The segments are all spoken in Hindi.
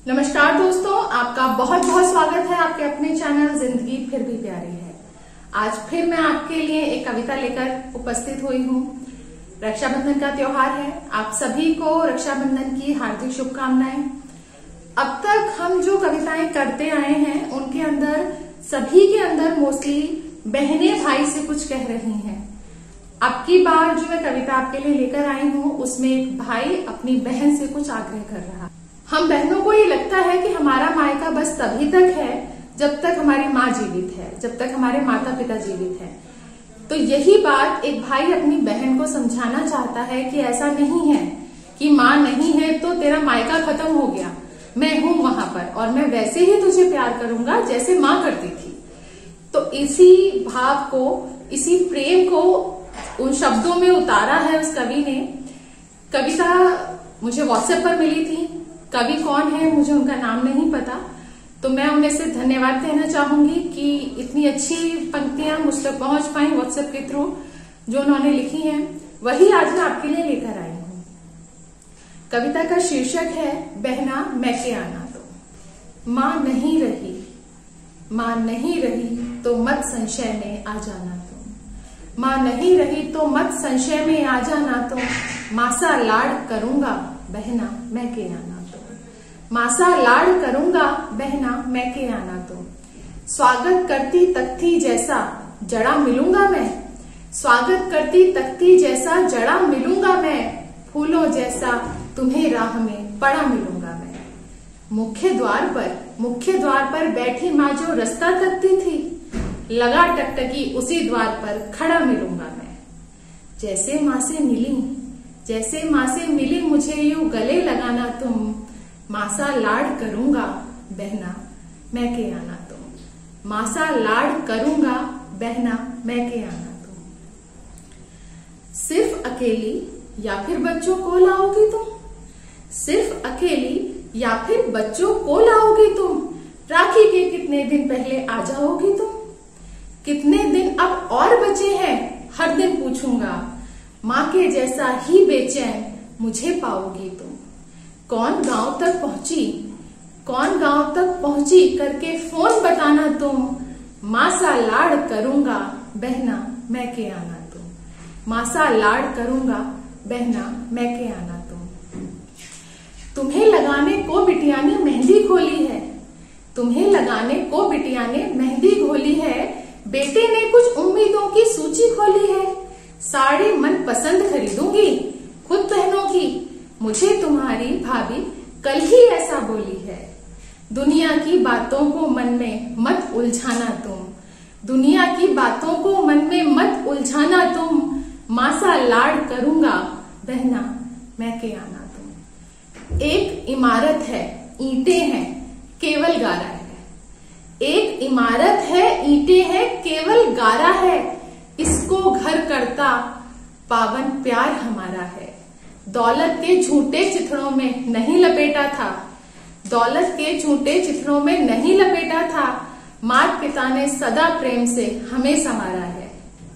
नमस्कार दोस्तों, आपका बहुत बहुत स्वागत है आपके अपने चैनल जिंदगी फिर भी प्यारी है। आज फिर मैं आपके लिए एक कविता लेकर उपस्थित हुई हूँ। रक्षाबंधन का त्योहार है, आप सभी को रक्षाबंधन की हार्दिक शुभकामनाएं। अब तक हम जो कविताएं करते आए हैं उनके अंदर सभी के अंदर मोस्टली बहनें भाई से कुछ कह रही हैं। अब की बार जो मैं कविता आपके लिए लेकर आई हूँ उसमें एक भाई अपनी बहन से कुछ आग्रह कर रहा। हम बहनों को ये लगता है कि हमारा मायका बस तभी तक है जब तक हमारी माँ जीवित है, जब तक हमारे माता पिता जीवित हैं। तो यही बात एक भाई अपनी बहन को समझाना चाहता है कि ऐसा नहीं है कि माँ नहीं है तो तेरा मायका खत्म हो गया। मैं हूं वहां पर और मैं वैसे ही तुझे प्यार करूंगा जैसे माँ करती थी। तो इसी भाव को, इसी प्रेम को उन शब्दों में उतारा है उस कवि ने। कविता मुझे व्हाट्सएप पर मिली थी। कवि कौन है मुझे उनका नाम नहीं पता, तो मैं उन्हें से धन्यवाद कहना चाहूंगी कि इतनी अच्छी पंक्तियां मुझ तक पहुंच पाई व्हाट्सएप के थ्रू जो उन्होंने लिखी हैं, वही आज मैं आपके लिए लेकर आई हूं। कविता का शीर्षक है बहना मैके आना दो। माँ नहीं रही, माँ नहीं रही तो मत संशय में आ जाना तुम। माँ नहीं रही तो मत संशय में आ जाना तुम। मासा लाड़ करूंगा बहना मैके आना। मासा लाड़ करूंगा बहना मैके आना तुम। स्वागत करती तख्ती जैसा जड़ा मिलूंगा मैं। स्वागत करती तख्ती जैसा जड़ा मिलूंगा मैं। फूलों जैसा तुम्हें राह में पड़ा मिलूंगा मैं। मुख्य द्वार पर बैठी माँ जो रास्ता तकती थी, लगा टकटकी उसी द्वार पर खड़ा मिलूंगा मैं। जैसे माँ से मिली मुझे यूं गले लगाना तुम। मासा लाड़ करूंगा बहना मैके आना तुम। मासा लाड़ करूंगा बहना मैके आना तुम। सिर्फ अकेली या फिर बच्चों को लाओगी तुम। सिर्फ अकेली या फिर बच्चों को लाओगी तुम। राखी के कितने दिन पहले आ जाओगी तुम। कितने दिन अब और बचे हैं हर दिन पूछूंगा। माँ के जैसा ही बेचैन मुझे पाओगी तुम। कौन गांव तक पहुंची करके फोन बताना तुम। मासा लाड़ करूंगा बहना मैके आना तुम। मासा लाड़ करूंगा बहना मैके आना तुम। तुम्हें लगाने को बिटिया ने मेहंदी खोली है। तुम्हें लगाने को बिटिया ने मेहंदी खोली है। बेटे ने कुछ उम्मीदों की सूची खोली है। साड़ी मन पसंद खरीदूंगी खुद पहनों की। मुझे तुम्हारी भाभी कल ही ऐसा बोली है। दुनिया की बातों को मन में मत उलझाना तुम। दुनिया की बातों को मन में मत उलझाना तुम। मासा लाड़ करूंगा बहना मैके आना तुम। एक इमारत है, ईंटें हैं, केवल गारा है। एक इमारत है, ईंटें हैं, केवल गारा है। इसको घर करता पावन प्यार हमारा है। दौलत के झूठे चिथड़ों में नहीं लपेटा था। दौलत के झूठे चिथड़ों में नहीं लपेटा था। माता पिता ने सदा प्रेम से हमें संवारा है।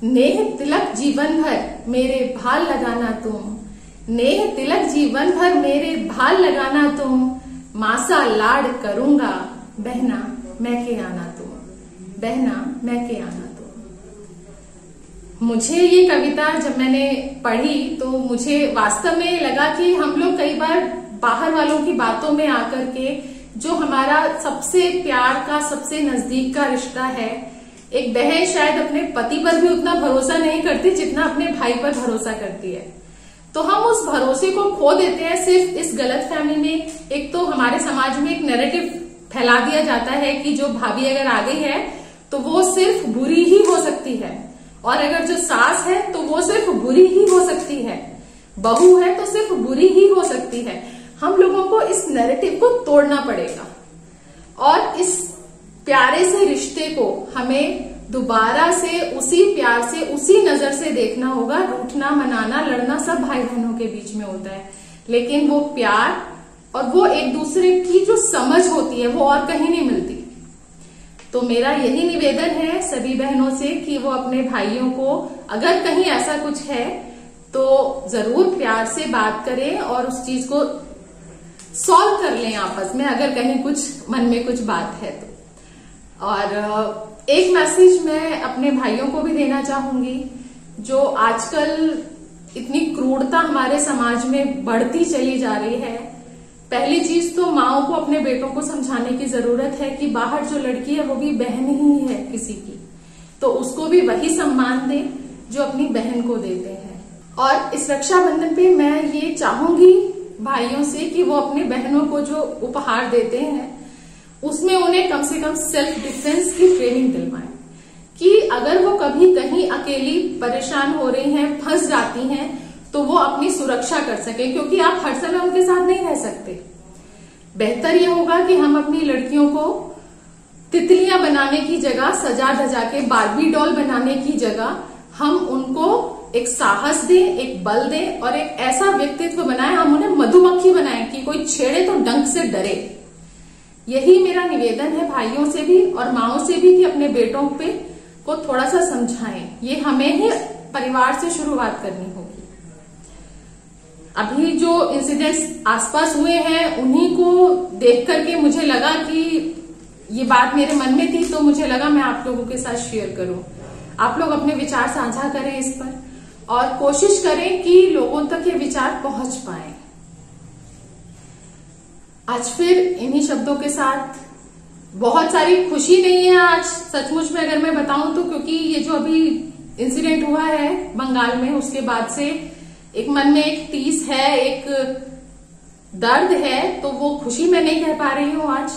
नेह तिलक जीवन भर मेरे भाल लगाना तुम। नेह तिलक जीवन भर मेरे भाल लगाना तुम। मासा लाड़ करूंगा बहना मैके आना तुम। बहना मैके आना तुम। मुझे ये कविता जब मैंने पढ़ी तो मुझे वास्तव में लगा कि हम लोग कई बार बाहर वालों की बातों में आकर के जो हमारा सबसे प्यार का, सबसे नजदीक का रिश्ता है, एक बहन शायद अपने पति पर भी उतना भरोसा नहीं करती जितना अपने भाई पर भरोसा करती है। तो हम उस भरोसे को खो देते हैं सिर्फ इस गलतफहमी में। एक तो हमारे समाज में एक नैरेटिव फैला दिया जाता है कि जो भाभी अगर आ गई है तो वो सिर्फ बुरी ही हो सकती है, और अगर जो सास है तो वो सिर्फ बुरी ही हो सकती है, बहू है तो सिर्फ बुरी ही हो सकती है। हम लोगों को इस नैरेटिव को तोड़ना पड़ेगा और इस प्यारे से रिश्ते को हमें दोबारा से उसी प्यार से, उसी नजर से देखना होगा। रूठना, मनाना, लड़ना सब भाई बहनों के बीच में होता है, लेकिन वो प्यार और वो एक दूसरे की जो समझ होती है वो और कहीं नहीं मिलती। तो मेरा यही निवेदन है सभी बहनों से कि वो अपने भाइयों को अगर कहीं ऐसा कुछ है तो जरूर प्यार से बात करें और उस चीज को सॉल्व कर लें आपस में, अगर कहीं कुछ मन में कुछ बात है तो। और एक मैसेज मैं अपने भाइयों को भी देना चाहूंगी, जो आजकल इतनी क्रूरता हमारे समाज में बढ़ती चली जा रही है। पहली चीज तो माओ को अपने बेटों को समझाने की जरूरत है कि बाहर जो लड़की है वो भी बहन ही है किसी की, तो उसको भी वही सम्मान दें जो अपनी बहन को देते हैं। और इस रक्षाबंधन पे मैं ये चाहूंगी भाइयों से कि वो अपने बहनों को जो उपहार देते हैं उसमें उन्हें कम से कम सेल्फ डिफेंस की ट्रेनिंग दिलवाएं, कि अगर वो कभी कहीं अकेली परेशान हो रही हैं, फंस जाती हैं, तो वो अपनी सुरक्षा कर सके, क्योंकि आप हर समय उनके साथ नहीं रह सकते। बेहतर ये होगा कि हम अपनी लड़कियों को तितलियां बनाने की जगह, सजा धजा के बार्बी डॉल बनाने की जगह हम उनको एक साहस दें, एक बल दें और एक ऐसा व्यक्तित्व बनाएं, हम उन्हें मधुमक्खी बनाएं कि कोई छेड़े तो डंक से डरे। यही मेरा निवेदन है भाइयों से भी और माओं से भी, कि अपने बेटों पे को थोड़ा सा समझाएं। ये हमें ही परिवार से शुरुआत करनी होगी। अभी जो इंसिडेंट्स आसपास हुए हैं उन्हीं को देख करके मुझे लगा कि ये बात मेरे मन में थी, तो मुझे लगा मैं आप लोगों के साथ शेयर करूं। आप लोग अपने विचार साझा करें इस पर और कोशिश करें कि लोगों तक ये विचार पहुंच पाए। आज फिर इन्हीं शब्दों के साथ, बहुत सारी खुशी नहीं है आज सचमुच में अगर मैं बताऊं तो, क्योंकि ये जो अभी इंसिडेंट हुआ है बंगाल में, उसके बाद से एक मन में एक टीस है, एक दर्द है, तो वो खुशी मैं नहीं कह पा रही हूं आज।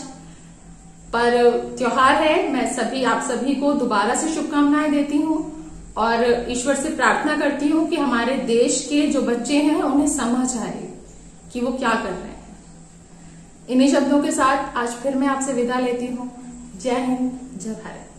पर त्योहार है, मैं आप सभी को दोबारा से शुभकामनाएं देती हूं और ईश्वर से प्रार्थना करती हूं कि हमारे देश के जो बच्चे हैं उन्हें समझ आए कि वो क्या कर रहे हैं। इन्हीं शब्दों के साथ आज फिर मैं आपसे विदा लेती हूँ। जय हिंद, जय भारत।